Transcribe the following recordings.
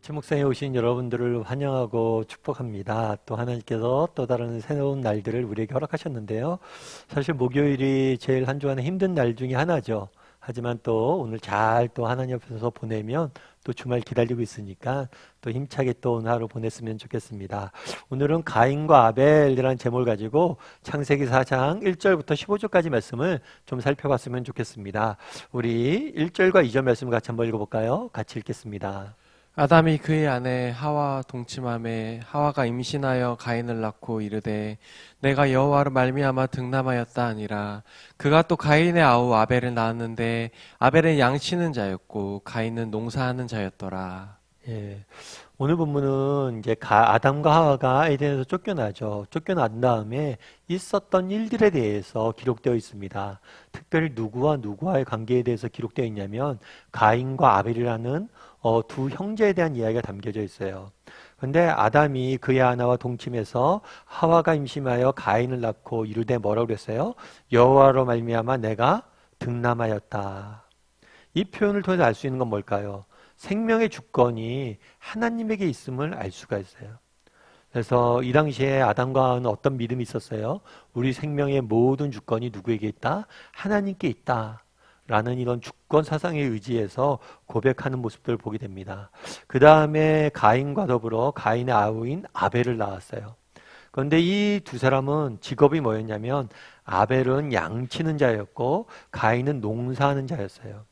주목상에 오신 여러분들을 환영하고 축복합니다. 또 하나님께서 또 다른 새로운 날들을 우리에게 허락하셨는데요. 사실 목요일이 제일 한 주간에 힘든 날 중에 하나죠. 하지만 또 오늘 잘 또 하나님 앞에서 보내면 또 주말 기다리고 있으니까 또 힘차게 또 오늘 하루 보냈으면 좋겠습니다. 오늘은 가인과 아벨이라는 제목을 가지고 창세기 4장 1절부터 15절까지 말씀을 좀 살펴봤으면 좋겠습니다. 우리 1절과 2절 말씀을 같이 한번 읽어볼까요? 같이 읽겠습니다. 아담이 그의 아내 하와 동침함에 하와가 임신하여 가인을 낳고 이르되 내가 여호와로 말미암아 득남하였다 하니라. 그가 또 가인의 아우 아벨을 낳았는데 아벨은 양치는 자였고 가인은 농사하는 자였더라. 예. 오늘 본문은 이제 아담과 하와가 에덴에서 쫓겨나죠. 쫓겨난 다음에 있었던 일들에 대해서 기록되어 있습니다. 특별히 누구와 누구와의 관계에 대해서 기록되어 있냐면 가인과 아벨이라는 두 형제에 대한 이야기가 담겨져 있어요. 근데 아담이 그의 아내와 동침해서 하와가 임신하여 가인을 낳고 이르되 뭐라고 그랬어요? 여호와로 말미암아 내가 득남하였다. 이 표현을 통해서 알 수 있는 건 뭘까요? 생명의 주권이 하나님에게 있음을 알 수가 있어요. 그래서 이 당시에 아담과 하와는 어떤 믿음이 있었어요? 우리 생명의 모든 주권이 누구에게 있다? 하나님께 있다. 라는 이런 주권 사상에 의지해서 고백하는 모습들을 보게 됩니다. 그 다음에 가인과 더불어 가인의 아우인 아벨을 낳았어요. 그런데 이 두 사람은 직업이 뭐였냐면 아벨은 양치는 자였고 가인은 농사하는 자였어요.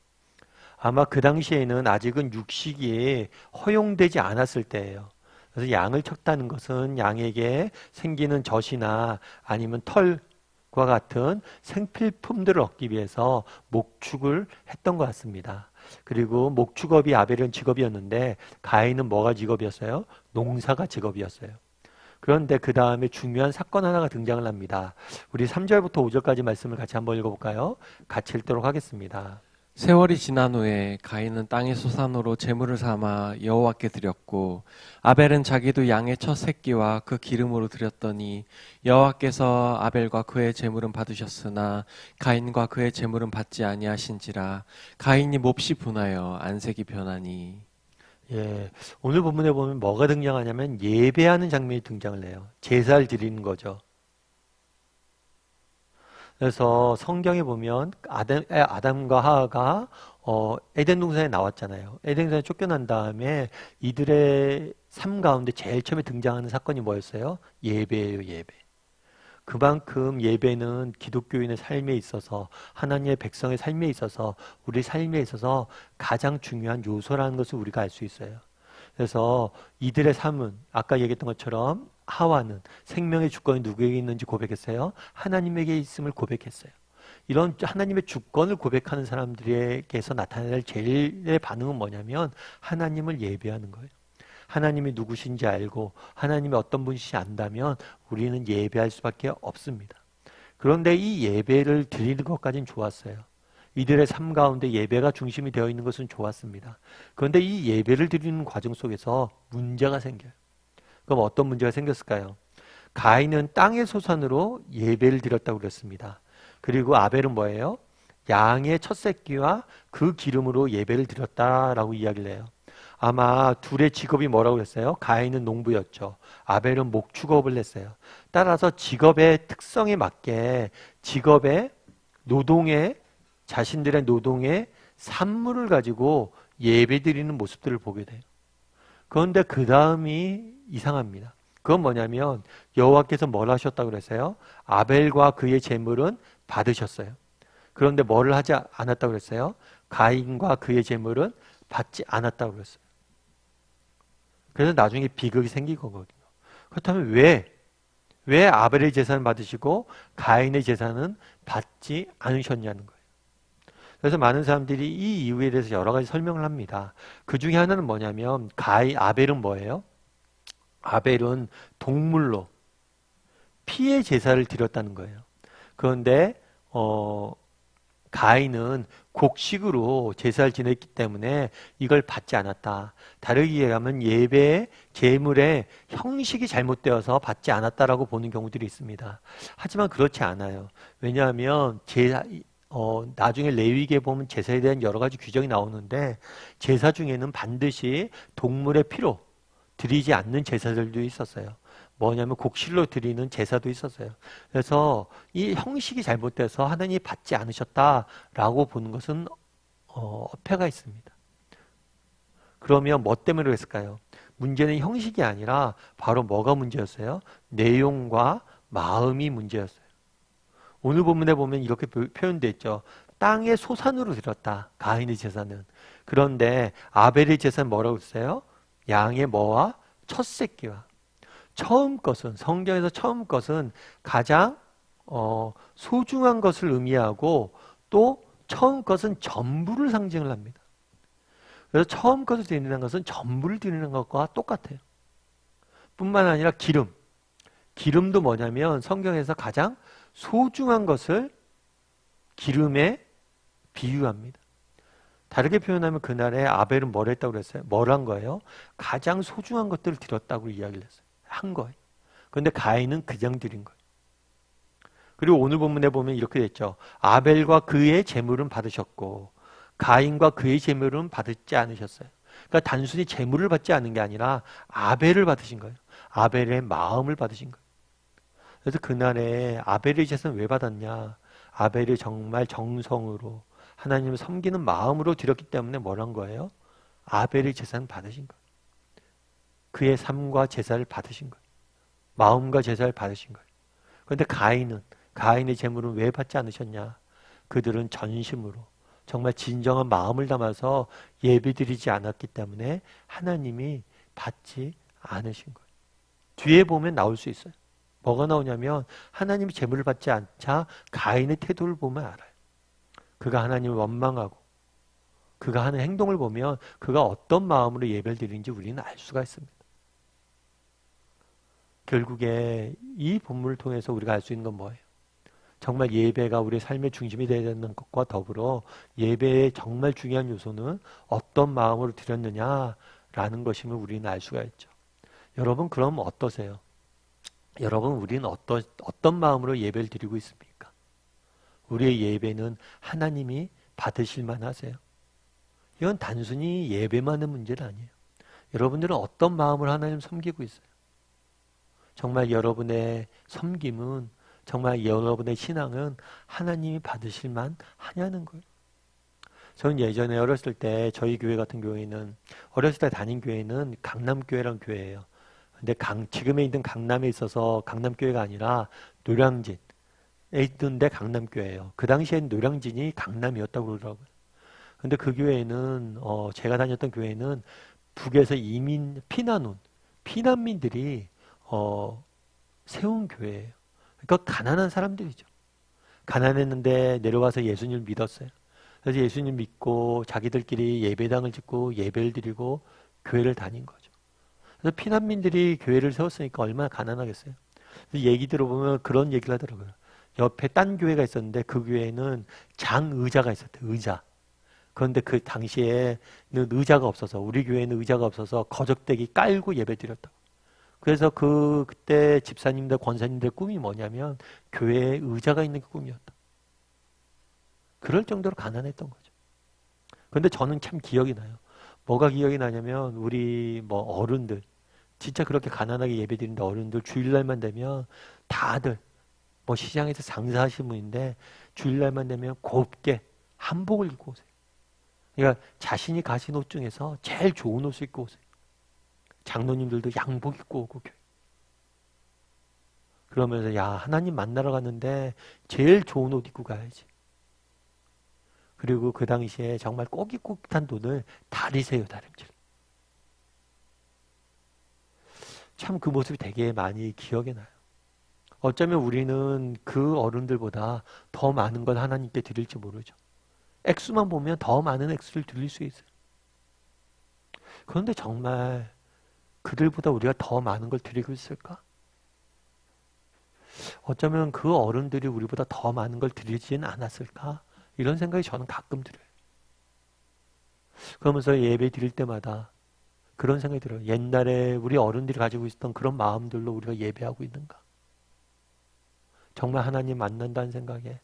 아마 그 당시에는 아직은 육식이 허용되지 않았을 때예요. 그래서 양을 쳤다는 것은 양에게 생기는 젖이나 아니면 털과 같은 생필품들을 얻기 위해서 목축을 했던 것 같습니다. 그리고 목축업이 아벨은 직업이었는데 가인은 뭐가 직업이었어요? 농사가 직업이었어요. 그런데 그 다음에 중요한 사건 하나가 등장을 합니다. 우리 3절부터 5절까지 말씀을 같이 한번 읽어볼까요? 같이 읽도록 하겠습니다. 세월이 지난 후에 가인은 땅의 소산으로 제물을 삼아 여호와께 드렸고 아벨은 자기도 양의 첫 새끼와 그 기름으로 드렸더니 여호와께서 아벨과 그의 제물은 받으셨으나 가인과 그의 제물은 받지 아니하신지라. 가인이 몹시 분하여 안색이 변하니. 예, 오늘 본문에 보면 뭐가 등장하냐면 예배하는 장면이 등장을 해요. 제사를 드리는 거죠. 그래서 성경에 보면 아담과 하와가 에덴 동산에 나왔잖아요. 에덴 동산에 쫓겨난 다음에 이들의 삶 가운데 제일 처음에 등장하는 사건이 뭐였어요? 예배예요, 예배. 그만큼 예배는 기독교인의 삶에 있어서 하나님의 백성의 삶에 있어서 우리 삶에 있어서 가장 중요한 요소라는 것을 우리가 알 수 있어요. 그래서 이들의 삶은 아까 얘기했던 것처럼 하와는 생명의 주권이 누구에게 있는지 고백했어요. 하나님에게 있음을 고백했어요. 이런 하나님의 주권을 고백하는 사람들에게서 나타낼 제일의 반응은 뭐냐면 하나님을 예배하는 거예요. 하나님이 누구신지 알고 하나님이 어떤 분이신지 안다면 우리는 예배할 수밖에 없습니다. 그런데 이 예배를 드리는 것까지는 좋았어요. 이들의 삶 가운데 예배가 중심이 되어 있는 것은 좋았습니다. 그런데 이 예배를 드리는 과정 속에서 문제가 생겨요. 그럼 어떤 문제가 생겼을까요? 가인은 땅의 소산으로 예배를 드렸다고 그랬습니다. 그리고 아벨은 뭐예요? 양의 첫 새끼와 그 기름으로 예배를 드렸다라고 이야기를 해요. 아마 둘의 직업이 뭐라고 그랬어요? 가인은 농부였죠. 아벨은 목축업을 했어요. 따라서 직업의 특성에 맞게 직업의 노동에 자신들의 노동의 산물을 가지고 예배드리는 모습들을 보게 돼요. 그런데 그 다음이 이상합니다. 그건 뭐냐면 여호와께서 뭘 하셨다고 그랬어요? 아벨과 그의 제물은 받으셨어요. 그런데 뭐를 하지 않았다고 그랬어요? 가인과 그의 제물은 받지 않았다고 그랬어요. 그래서 나중에 비극이 생긴 거거든요. 그렇다면 왜 아벨의 제사는 받으시고 가인의 제사는 받지 않으셨냐는 거예요. 그래서 많은 사람들이 이 이유에 대해서 여러 가지 설명을 합니다. 그 중에 하나는 뭐냐면 아벨은 뭐예요? 아벨은 동물로 피의 제사를 드렸다는 거예요. 그런데 가인은 곡식으로 제사를 지냈기 때문에 이걸 받지 않았다. 다르게 얘기하면 예배의 제물의 형식이 잘못되어서 받지 않았다라고 보는 경우들이 있습니다. 하지만 그렇지 않아요. 왜냐하면 나중에 레위기에 보면 제사에 대한 여러 가지 규정이 나오는데 제사 중에는 반드시 동물의 피로 드리지 않는 제사들도 있었어요. 뭐냐면 곡실로 드리는 제사도 있었어요. 그래서 이 형식이 잘못돼서 하나님이 받지 않으셨다라고 보는 것은 어폐가 있습니다. 그러면 뭐 때문에 그랬을까요? 문제는 형식이 아니라 바로 뭐가 문제였어요? 내용과 마음이 문제였어요. 오늘 본문에 보면 이렇게 표현되어 있죠. 땅의 소산으로 드렸다. 가인의 제사는. 그런데 아벨의 제사는 뭐라고 했어요? 양의 뭐와 첫 새끼와. 처음 것은, 성경에서 처음 것은 가장 소중한 것을 의미하고 또 처음 것은 전부를 상징을 합니다. 그래서 처음 것을 드리는 것은 전부를 드리는 것과 똑같아요. 뿐만 아니라 기름. 기름도 뭐냐면 성경에서 가장 소중한 것을 기름에 비유합니다. 다르게 표현하면 그날에 아벨은 뭘 했다고 그랬어요? 뭘 한 거예요? 가장 소중한 것들을 드렸다고 이야기를 했어요. 한 거예요. 그런데 가인은 그냥 드린 거예요. 그리고 오늘 본문에 보면 이렇게 됐죠. 아벨과 그의 제물은 받으셨고 가인과 그의 제물은 받지 않으셨어요. 그러니까 단순히 제물을 받지 않은 게 아니라 아벨을 받으신 거예요. 아벨의 마음을 받으신 거예요. 그래서 그날에 아벨의 제사는 왜 받았냐? 아벨이 정말 정성으로 하나님을 섬기는 마음으로 드렸기 때문에 뭘 한 거예요? 아벨의 제사는 받으신 거예요. 그의 삶과 제사를 받으신 거예요. 마음과 제사를 받으신 거예요. 그런데 가인의 제물은 왜 받지 않으셨냐? 그들은 전심으로 정말 진정한 마음을 담아서 예배드리지 않았기 때문에 하나님이 받지 않으신 거예요. 뒤에 보면 나올 수 있어요. 뭐가 나오냐면 하나님이 제물을 받지 않자 가인의 태도를 보면 알아요. 그가 하나님을 원망하고 그가 하는 행동을 보면 그가 어떤 마음으로 예배를 드리는지 우리는 알 수가 있습니다. 결국에 이 본문을 통해서 우리가 알 수 있는 건 뭐예요? 정말 예배가 우리의 삶의 중심이 되어야 되는 것과 더불어 예배의 정말 중요한 요소는 어떤 마음으로 드렸느냐라는 것임을 우리는 알 수가 있죠. 여러분 그럼 어떠세요? 여러분 우리는 어떤 마음으로 예배를 드리고 있습니까? 우리의 예배는 하나님이 받으실 만하세요? 이건 단순히 예배만의 문제는 아니에요. 여러분들은 어떤 마음으로 하나님을 섬기고 있어요? 정말 여러분의 섬김은 정말 여러분의 신앙은 하나님이 받으실 만하냐는 거예요. 저는 예전에 어렸을 때 저희 교회 같은 경우에는 어렸을 때 다닌 교회는 강남교회라는 교회예요. 근데 지금에 있는 강남에 있어서 강남교회가 아니라 노량진에 있던데 강남교회예요. 그 당시엔 노량진이 강남이었다고 그러더라고요. 근데 그 교회는 제가 다녔던 교회는 북에서 피난 온 피난민들이 세운 교회예요. 그러니까 가난한 사람들이죠. 가난했는데 내려와서 예수님을 믿었어요. 그래서 예수님 믿고 자기들끼리 예배당을 짓고 예배를 드리고 교회를 다닌 거죠. 그래서 피난민들이 교회를 세웠으니까 얼마나 가난하겠어요. 얘기 들어보면 그런 얘기를 하더라고요. 옆에 딴 교회가 있었는데 그 교회에는 장의자가 있었대요. 의자. 그런데 그 당시에는 의자가 없어서 우리 교회는 의자가 없어서 거적대기 깔고 예배 드렸다고. 그래서 그때 집사님들, 권사님들 꿈이 뭐냐면 교회에 의자가 있는 게 꿈이었다. 그럴 정도로 가난했던 거죠. 그런데 저는 참 기억이 나요. 뭐가 기억이 나냐면 우리 어른들 진짜 그렇게 가난하게 예배드리는데 어른들 주일날만 되면 다들 시장에서 장사하시는 분인데 주일날만 되면 곱게 한복을 입고 오세요. 그러니까 자신이 가진 옷 중에서 제일 좋은 옷을 입고 오세요. 장로님들도 양복 입고 오고 교회. 그러면서 야 하나님 만나러 갔는데 제일 좋은 옷 입고 가야지. 그리고 그 당시에 정말 꼬깃꼬깃한 돈을 다리세요 다림질. 참 그 모습이 되게 많이 기억에 나요. 어쩌면 우리는 그 어른들보다 더 많은 걸 하나님께 드릴지 모르죠. 액수만 보면 더 많은 액수를 드릴 수 있어요. 그런데 정말 그들보다 우리가 더 많은 걸 드리고 있을까? 어쩌면 그 어른들이 우리보다 더 많은 걸 드리지는 않았을까? 이런 생각이 저는 가끔 들어요. 그러면서 예배 드릴 때마다 그런 생각이 들어요. 옛날에 우리 어른들이 가지고 있었던 그런 마음들로 우리가 예배하고 있는가? 정말 하나님 만난다는 생각에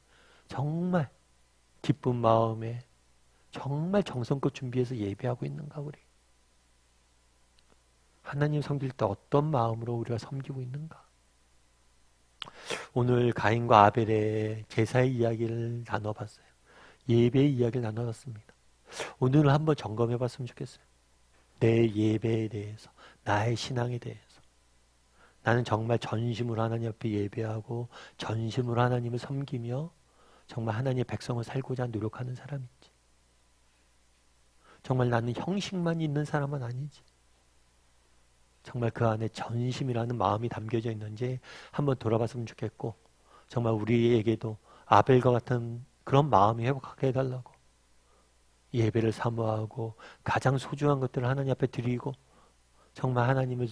정말 기쁜 마음에 정말 정성껏 준비해서 예배하고 있는가 우리? 하나님 섬길 때 어떤 마음으로 우리가 섬기고 있는가? 오늘 가인과 아벨의 제사의 이야기를 나눠봤어요. 예배의 이야기를 나눠봤습니다. 오늘은 한번 점검해 봤으면 좋겠어요. 내 예배에 대해서, 나의 신앙에 대해서. 나는 정말 전심으로 하나님 앞에 예배하고 전심으로 하나님을 섬기며 정말 하나님의 백성을 살고자 노력하는 사람인지, 정말 나는 형식만 있는 사람은 아니지, 정말 그 안에 전심이라는 마음이 담겨져 있는지 한번 돌아봤으면 좋겠고, 정말 우리에게도 아벨과 같은 그런 마음이 회복하게 해달라고, 예배를 사모하고 가장 소중한 것들을 하나님 앞에 드리고 정말 하나님을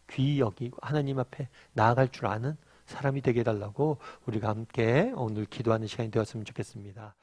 귀히 여기고 하나님 앞에 나아갈 줄 아는 사람이 되게 해달라고 우리가 함께 오늘 기도하는 시간이 되었으면 좋겠습니다.